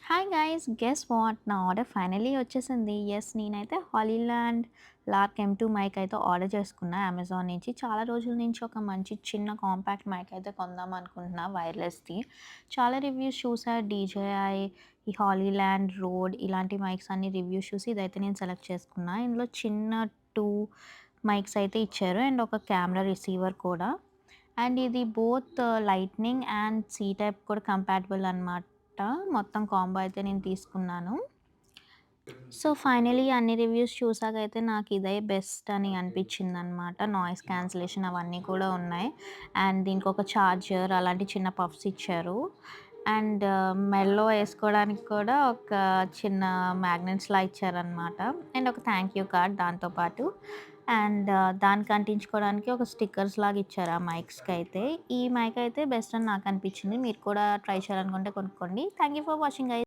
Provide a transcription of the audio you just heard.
Hi guys guess what నా order finally వచ్చేసింది. Yes, నేనైతే హాలీలాండ్ లార్క్ M2 మైక్ అయితే ఆర్డర్ చేసుకున్నా అమెజాన్ నుంచి. చాలా రోజుల నుంచి ఒక మంచి చిన్న కాంపాక్ట్ మైక్ అయితే కొందాం అనుకుంటున్నా వైర్లెస్‌ది. చాలా రివ్యూస్ చూసా, డీజేఐ, ఈ హాలీలాండ్, రోడ్ ఇలాంటి మైక్స్ అన్ని రివ్యూస్ చూసి ఇదైతే నేను సెలెక్ట్ చేసుకున్నా. ఇందులో చిన్న 2 మైక్స్ అయితే ఇచ్చారు అండ్ ఒక కెమెరా రిసీవర్ కూడా. అండ్ ఇది both lightning and C type కూడా కంపాటిబుల్ అనమాట. మొత్తం కాంబో అయితే నేను తీసుకున్నాను. సో, ఫైనలీ అన్ని రివ్యూస్ చూసాకైతే నాకు ఇదే బెస్ట్ అని అనిపించిందనమాట. నాయిస్ క్యాన్సిలేషన్ అవన్నీ కూడా ఉన్నాయి. అండ్ దీనికి ఒక చార్జర్ అలాంటి చిన్న పఫ్స్ ఇచ్చారు. అండ్ మెడలో ఏసుకోవడానికి కూడా ఒక చిన్న మ్యాగ్నెట్స్‌లా ఇచ్చారనమాట. అండ్ ఒక థాంక్ యూ కార్డ్ దాంతో పాటు. అండ్ దానికి అంటించుకోవడానికి ఒక స్టిక్కర్స్ లాగా ఇచ్చారు ఆ మైక్స్‌కైతే. ఈ మైక్ అయితే బెస్ట్ అని నాకు అనిపించింది. మీరు కూడా ట్రై చేయాలనుకుంటే కొనుక్కోండి. Thank you for watching guys.